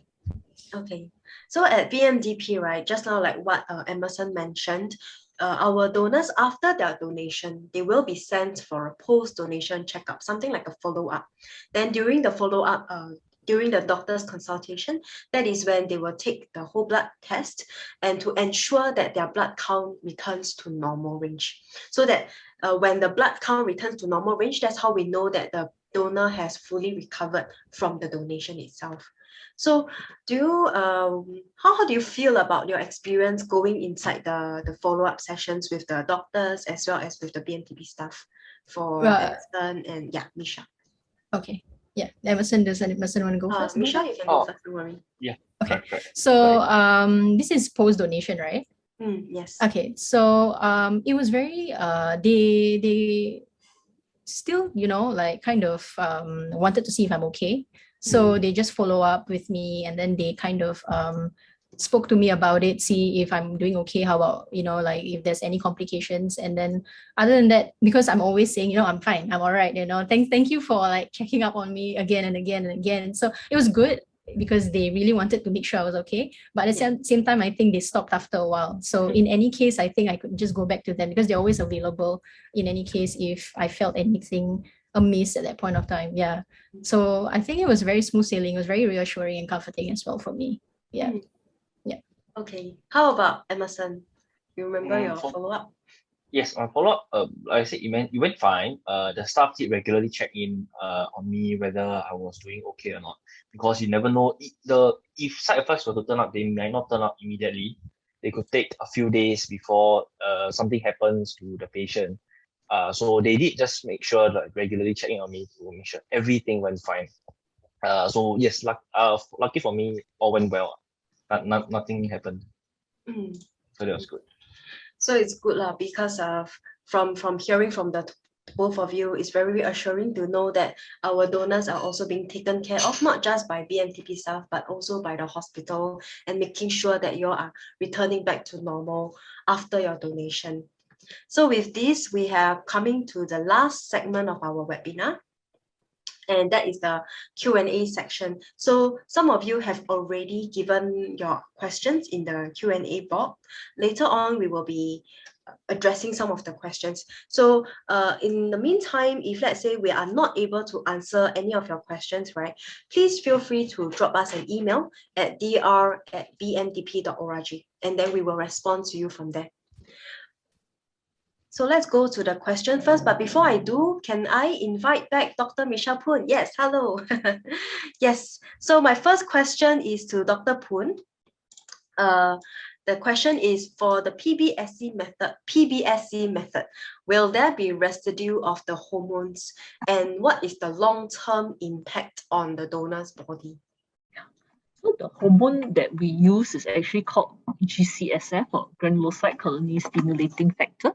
Okay. So at BMDP, right, just now like what Emerson mentioned, our donors, after their donation, they will be sent for a post-donation checkup, something like a follow-up. Then during the follow-up, during the doctor's consultation, that is when they will take the whole blood test and to ensure that their blood count returns to normal range. So that when the blood count returns to normal range, that's how we know that the donor has fully recovered from the donation itself. So do you, how do you feel about your experience going inside the follow-up sessions with the doctors as well as with the BMTP staff for Emerson and Misha? Okay. Yeah, Emerson want to go first? Misha, you can go first, don't worry. Yeah. Okay. So this is post-donation, right? Yes. Okay. So it was very they still, like kind of wanted to see if I'm okay. So they just follow up with me, and then they kind of spoke to me about it, see if I'm doing okay, how about, like if there's any complications. And then other than that, because I'm always saying, I'm fine, I'm all right, thank you for like checking up on me again and again and again. So it was good because they really wanted to make sure I was okay. But at the same time, I think they stopped after a while. So in any case, I think I could just go back to them because they're always available in any case if I felt anything amiss at that point of time. Yeah. So I think it was very smooth sailing. It was very reassuring and comforting as well for me. Yeah. Yeah. Okay. How about Emerson? You remember your follow-up? Yes, my follow-up, like I said, it went fine. The staff did regularly check in on me whether I was doing okay or not, because you never know if side effects were to turn up, they might not turn up immediately. They could take a few days before something happens to the patient. So they did just make sure that regularly checking on me to make sure everything went fine. So yes, lucky for me, all went well. Nothing happened. So that was good. So it's good because from hearing from the both of you, it's very reassuring to know that our donors are also being taken care of, not just by BMTP staff, but also by the hospital, and making sure that you are returning back to normal after your donation. So with this, we have coming to the last segment of our webinar, and that is the Q&A section. So some of you have already given your questions in the Q&A box. Later on, we will be addressing some of the questions. So in the meantime, if let's say we are not able to answer any of your questions, right, please feel free to drop us an email at dr@bmdp.org, and then we will respond to you from there. So let's go to the question first. But before I do, can I invite back Dr. Misha Poon? Yes, hello. Yes. So my first question is to Dr. Poon. The question is for the PBSC method, will there be residue of the hormones, and what is the long-term impact on the donor's body? So the hormone that we use is actually called GCSF, or granulocyte colony stimulating factor.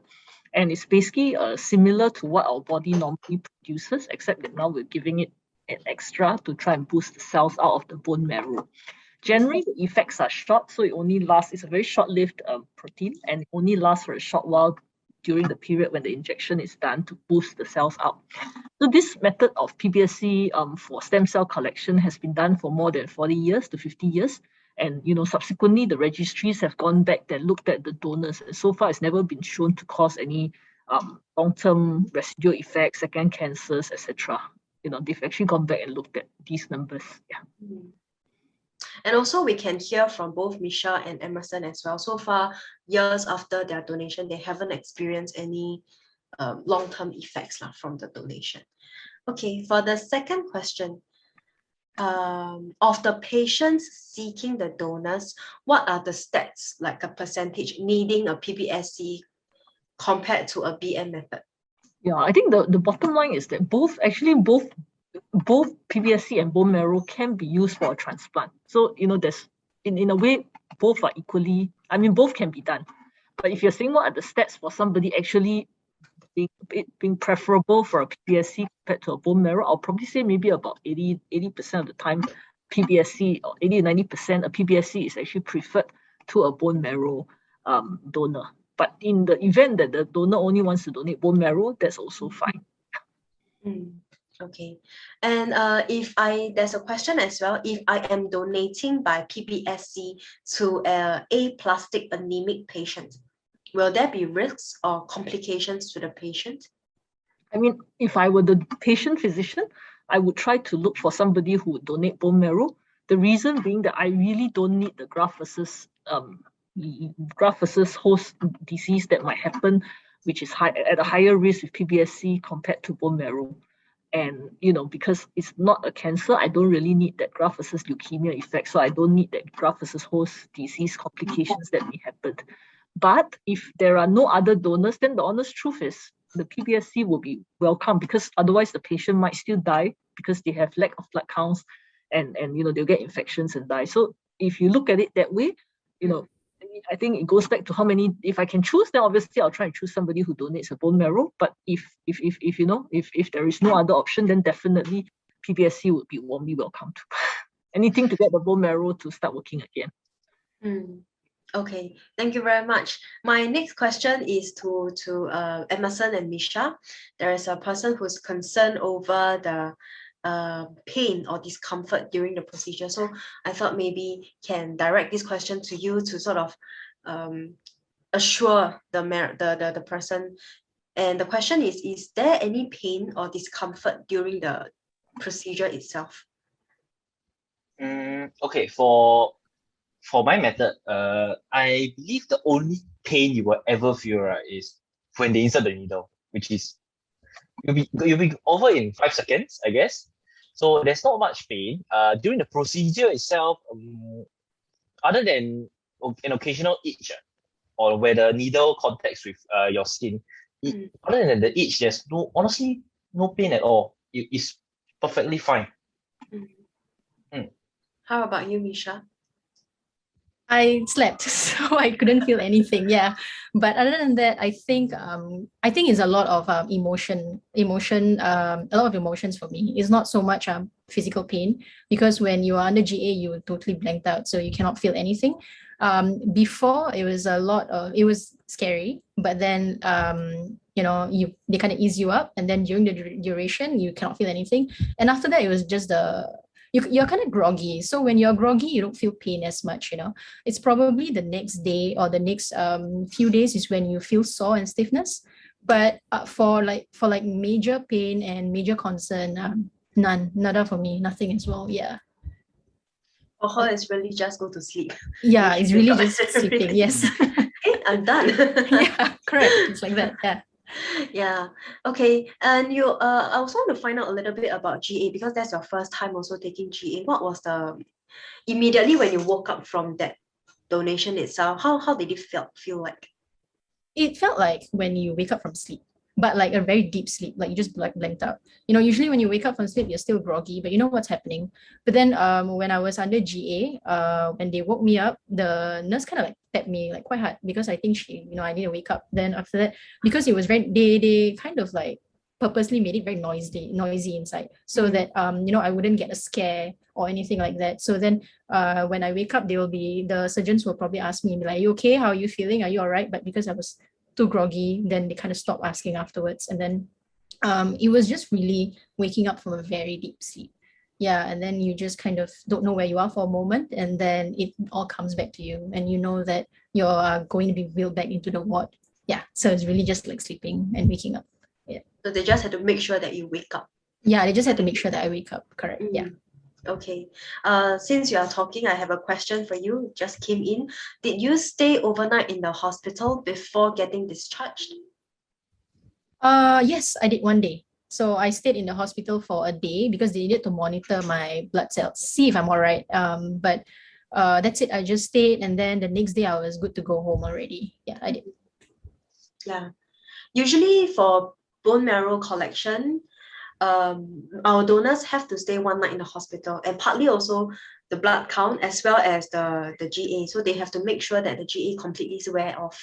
And it's basically similar to what our body normally produces, except that now we're giving it an extra to try and boost the cells out of the bone marrow. Generally, the effects are short, so it only lasts, it's a very short-lived protein, and it only lasts for a short while during the period when the injection is done to boost the cells out. So this method of PBSC for stem cell collection has been done for more than 40 years to 50 years. And subsequently, the registries have gone back and looked at the donors. And so far, it's never been shown to cause any long-term residual effects, second cancers, etc. They've actually gone back and looked at these numbers. Yeah. And also, we can hear from both Misha and Emerson as well. So far, years after their donation, they haven't experienced any long-term effects from the donation. Okay, for the second question, of the patients seeking the donors, what are the stats, like a percentage, needing a PBSC compared to a BM method? Yeah, I think the bottom line is that both PBSC and bone marrow can be used for a transplant. So, there's in a way, both are equally, both can be done. But if you're saying what are the stats for somebody actually it being preferable for a PBSC compared to a bone marrow, I'll probably say maybe about 80% of the time, PBSC or 80-90% a PBSC is actually preferred to a bone marrow donor. But in the event that the donor only wants to donate bone marrow, that's also fine. Okay. And there's a question as well, if I am donating by PBSC to a aplastic anemic patient, will there be risks or complications to the patient? I mean, if I were the patient physician, I would try to look for somebody who would donate bone marrow. The reason being that I really don't need the graft versus host disease that might happen, which is at a higher risk with PBSC compared to bone marrow. And, because it's not a cancer, I don't really need that graft versus leukemia effect. So I don't need that graft versus host disease complications that may happen. But if there are no other donors, then the honest truth is the PBSC will be welcome, because otherwise the patient might still die because they have lack of blood counts and they'll get infections and die. So if you look at it that way, I think it goes back to how many, if I can choose, then obviously I'll try and choose somebody who donates a bone marrow. But if there is no other option, then definitely PBSC would be warmly welcomed. Anything to get the bone marrow to start working again. Okay, thank you very much. My next question is to Emerson and Misha. There is a person who's concerned over the pain or discomfort during the procedure. So I thought maybe can direct this question to you to sort of assure the person. And the question is there any pain or discomfort during the procedure itself? Okay, for my method, I believe the only pain you will ever feel, right, is when they insert the needle, which is you'll be over in 5 seconds, I guess. So there's not much pain. During the procedure itself, other than an occasional itch, or where the needle contacts with your skin, other than the itch, there's honestly no pain at all. It's perfectly fine. How about you, Misha? I slept, so I couldn't feel anything. Yeah, but other than that, I think it's a lot of emotion, a lot of emotions for me. It's not so much physical pain, because when you are under GA, you totally blanked out, so you cannot feel anything. Before it was it was scary, but then they kind of ease you up, and then during the duration you cannot feel anything, and after that it was just you're kind of groggy. So when you're groggy, you don't feel pain as much, It's probably the next day or the next few days is when you feel sore and stiffness. But for major pain and major concern, nada for me, nothing as well. Yeah. For her, it's really just go to sleep. Yeah, it's really just sleeping. Yes. Hey, I'm done. Yeah, correct. It's like that. Yeah. Yeah. Okay. And you I also want to find out a little bit about GA, because that's your first time also taking GA. What was immediately when you woke up from that donation itself, how did it feel like? It felt like when you wake up from sleep, but like a very deep sleep, like you just blanked out. Usually when you wake up from sleep, you're still groggy, but you know what's happening. But then when I was under GA, when they woke me up, the nurse kind of like tapped me like quite hard, because I think I need to wake up. Then after that, because it was they kind of like purposely made it very noisy inside, so that I wouldn't get a scare or anything like that. So then when I wake up, the surgeons will probably ask me, like, "Are you okay? How are you feeling? Are you all right?" But because I was too groggy, then they kind of stopped asking afterwards. And then it was just really waking up from a very deep sleep. Yeah, and then you just kind of don't know where you are for a moment, and then it all comes back to you, and you know that you're going to be wheeled back into the ward. Yeah, so it's really just like sleeping and waking up. Yeah. So they just had to make sure that you wake up. Yeah, they just had to make sure that I wake up. Correct. Yeah. Okay. Since you are talking, I have a question for you. It just came in. Did you stay overnight in the hospital before getting discharged? Yes, I did one day. So I stayed in the hospital for a day because they needed to monitor my blood cells, see if I'm all right. But that's it. I just stayed, and then the next day I was good to go home already. Yeah, I did. Yeah. Usually for bone marrow collection, our donors have to stay one night in the hospital, and partly also the blood count as well as the GA. So they have to make sure that the GA completely wear off.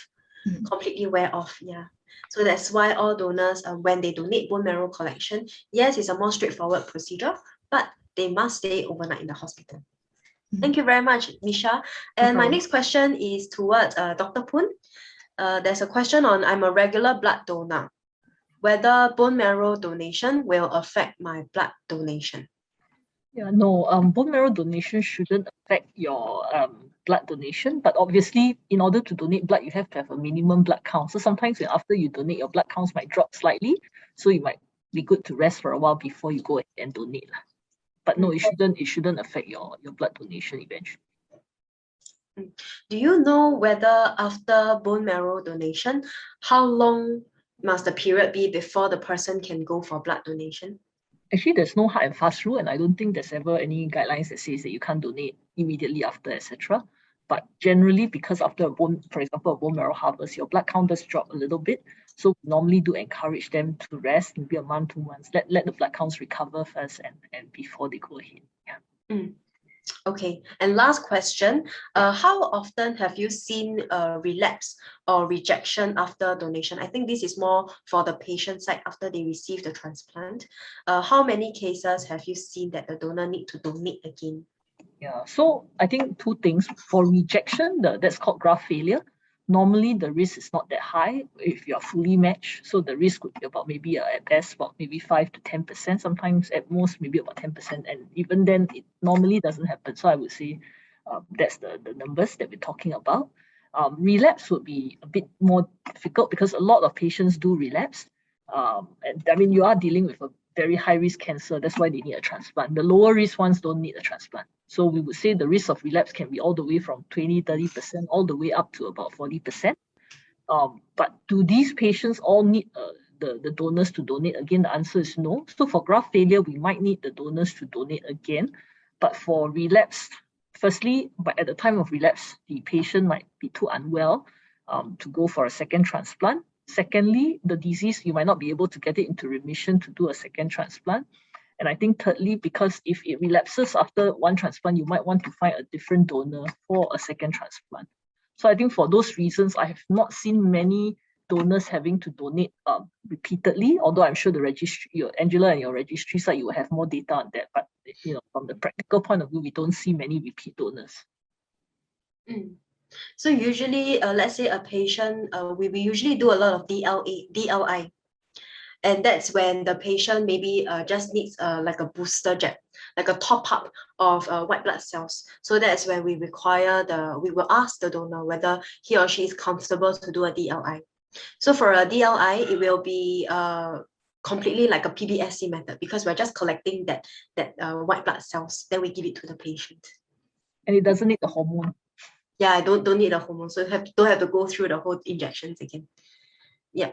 Yeah. So that's why all donors, when they donate bone marrow collection, yes, it's a more straightforward procedure, but they must stay overnight in the hospital. Thank you very much, Misha. And my next question is towards Dr. Poon. There's a question on I'm a regular blood donor, whether bone marrow donation will affect my blood donation. Yeah, no, bone marrow donation shouldn't affect your blood donation, but obviously, in order to donate blood, you have to have a minimum blood count. So sometimes after you donate, your blood counts might drop slightly, so it might be good to rest for a while before you go and donate. But no, it shouldn't affect your blood donation eventually. Do you know whether after bone marrow donation, how long must the period be before the person can go for blood donation? Actually, there's no hard and fast rule, and I don't think there's ever any guidelines that says that you can't donate immediately after, etc. But generally, because after for example, a bone marrow harvest, your blood count does drop a little bit. So we normally do encourage them to rest maybe a month, 2 months, let the blood counts recover first and before they go ahead. Yeah. Okay, and last question, how often have you seen a relapse or rejection after donation? I think this is more for the patient side after they receive the transplant. How many cases have you seen that the donor need to donate again? Yeah, so I think 2 things. For rejection, that's called graft failure. Normally, the risk is not that high if you are fully matched. So the risk would be about maybe at best about maybe 5 to 10%. Sometimes at most maybe about 10%. And even then, it normally doesn't happen. So I would say that's the numbers that we're talking about. Relapse would be a bit more difficult because a lot of patients do relapse. And I mean, you are dealing with a very high risk cancer. That's why they need a transplant. The lower risk ones don't need a transplant. So we would say the risk of relapse can be all the way from 20, 30%, all the way up to about 40%. But do these patients all need the donors to donate again? The answer is no. So for graft failure, we might need the donors to donate again. But for relapse, firstly, but at the time of relapse, the patient might be too unwell to go for a second transplant. Secondly, the disease, you might not be able to get it into remission to do a second transplant. And I think thirdly, because if it relapses after one transplant, you might want to find a different donor for a second transplant. So I think for those reasons, I have not seen many donors having to donate repeatedly, although I'm sure the registry, Angela and your registry side, you will have more data on that. But from the practical point of view, we don't see many repeat donors. So usually, let's say a patient, we usually do a lot of DLI. And that's when the patient maybe just needs like a booster jab, like a top up of white blood cells. So that's when we will ask the donor whether he or she is comfortable to do a DLI. So for a DLI, it will be completely like a PBSC method because we're just collecting that white blood cells. Then we give it to the patient. And it doesn't need the hormone. Yeah, I don't need a hormone, so don't have to go through the whole injections again. Yeah.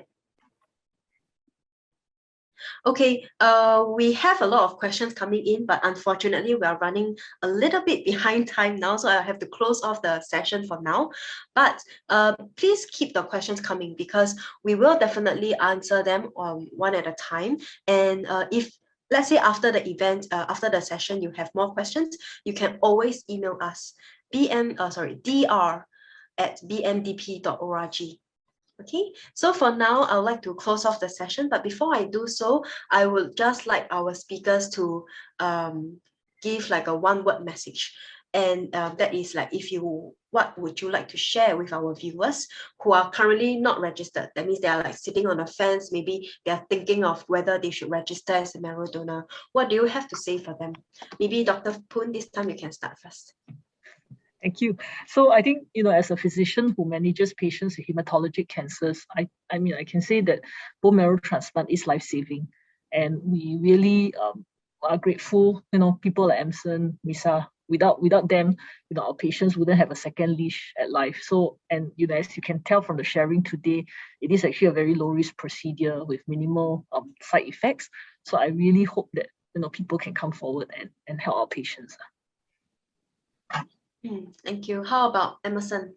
Okay, we have a lot of questions coming in, but unfortunately, we are running a little bit behind time now, so I have to close off the session for now. But please keep the questions coming because we will definitely answer them one at a time. And if let's say after the event, after the session, you have more questions, you can always email us dr@bmdp.org. Okay, so for now, I would like to close off the session. But before I do so, I would just like our speakers to give like a one-word message. And that is like, what would you like to share with our viewers who are currently not registered? That means they are like sitting on the fence. Maybe they are thinking of whether they should register as a marrow donor. What do you have to say for them? Maybe Dr. Poon, this time you can start first. Thank you. So I think, as a physician who manages patients with hematologic cancers, I can say that bone marrow transplant is life-saving. And we really are grateful, people like Emson, Misa, without them, our patients wouldn't have a second leash at life. So, and as you can tell from the sharing today, it is actually a very low-risk procedure with minimal side effects. So I really hope that, people can come forward and help our patients. Thank you. How about Emerson?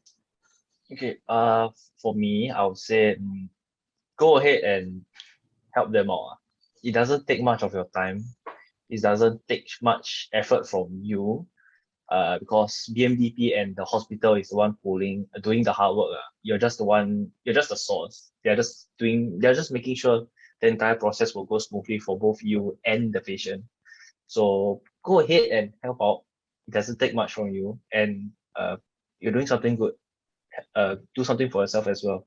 Okay, for me, I would say go ahead and help them out. It doesn't take much of your time. It doesn't take much effort from you because BMDP and the hospital is the one doing the hard work. you're just the source. They're just making sure the entire process will go smoothly for both you and the patient. So go ahead and help out. It doesn't take much from you, and you're doing something good. Do something for yourself as well.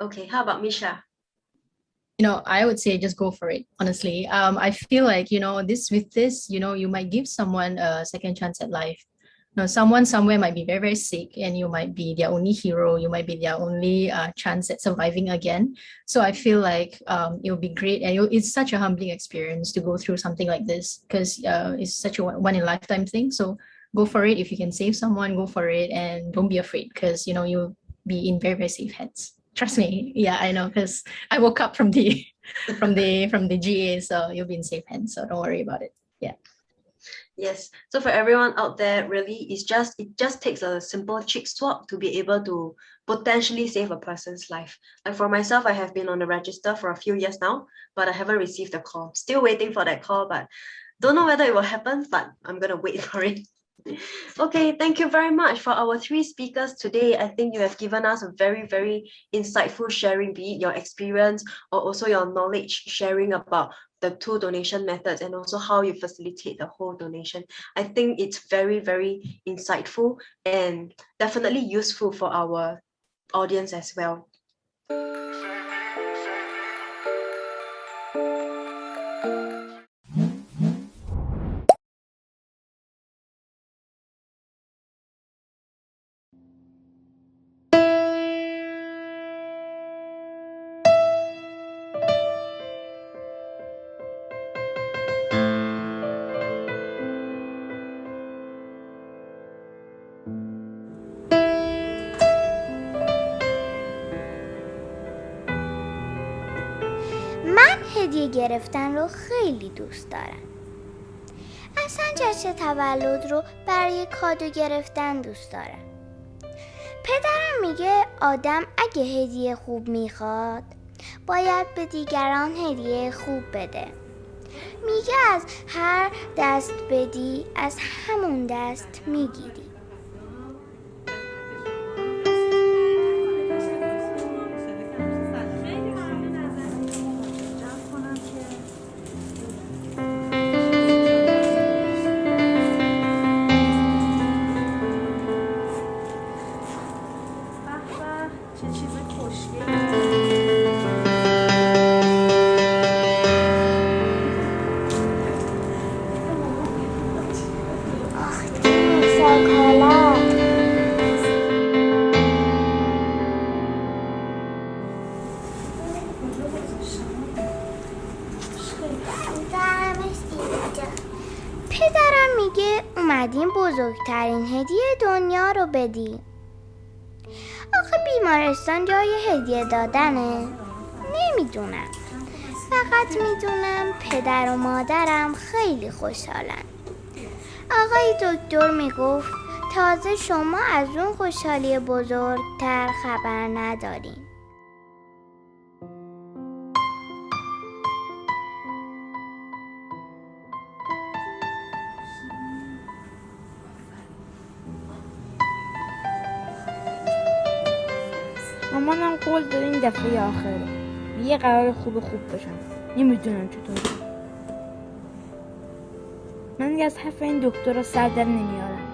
Okay, how about Misha? I would say just go for it, honestly. I feel like, you might give someone a second chance at life. Someone somewhere might be very, very sick, and you might be their only hero. You might be their only chance at surviving again. So I feel like it'll be great, and it's such a humbling experience to go through something like this, because it's such a one in a lifetime thing. So go for it. If you can save someone, go for it, and don't be afraid, because you'll be in very, very safe hands. Trust me. Yeah, I know, because I woke up from the GA, so you'll be in safe hands. So don't worry about it. Yeah. Yes. So for everyone out there, really, it just takes a simple cheek swab to be able to potentially save a person's life. Like for myself, I have been on the register for a few years now, but I haven't received a call. Still waiting for that call, but don't know whether it will happen, but I'm gonna wait for it. Okay, thank you very much for our 3 speakers today. I think you have given us a very, very insightful sharing, be it your experience or also your knowledge sharing about the 2 donation methods and also how you facilitate the whole donation. I think it's very, very insightful and definitely useful for our audience as well. من هدیه گرفتن رو خیلی دوست دارم. اصلا جشن تولد رو برای کادو گرفتن دوست دارم. پدرم میگه آدم اگه هدیه خوب میخواد باید به دیگران هدیه خوب بده. میگه از هر دست بدی از همون دست میگیری. پدرم میگه اومدیم بزرگترین هدیه دنیا رو بدیم. آخه بیمارستان جای هدیه دادنه؟ نمیدونم. فقط میدونم پدر و مادرم خیلی خوشحالن. آقای دکتر میگفت تازه شما از اون خوشحالی بزرگتر خبر ندارین. مامانم قول داره این دفعه آخره. یه قرار خوب بشم. نمیدونم چطور. من از حرف این دکتر رو سر در نمیارم.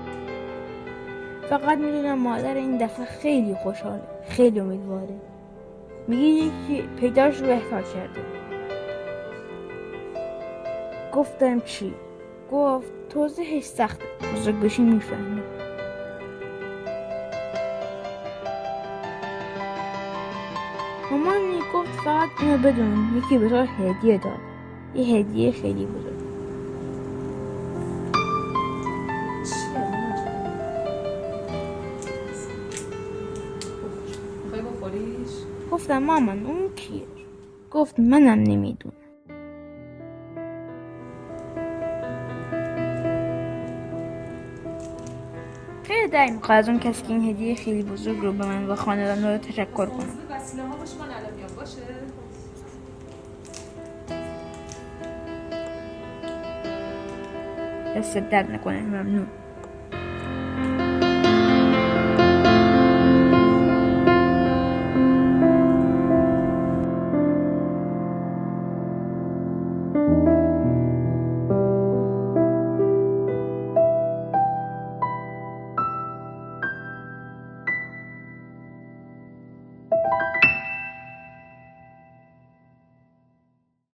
فقط میدونم مادر این دفعه خیلی خوشحاله. خیلی امیدواره. میگه یکی پیداش رو احضار کرده. گفتم چی؟ گفت توضیحش سخته. بزرگ بشی میفهمی. مامانی گفت فقط اینو بدون یکی به تو هدیه داد. یه هدیه خیلی بزرگ. گفتم مامان اون کیه؟ گفت منم نمیدونم. خیلی دلم میخواد از اون کسی که این هدیه خیلی بزرگ رو به من و خانواده‌ام رو تشکر کنم. دست درد نکنه. ممنون.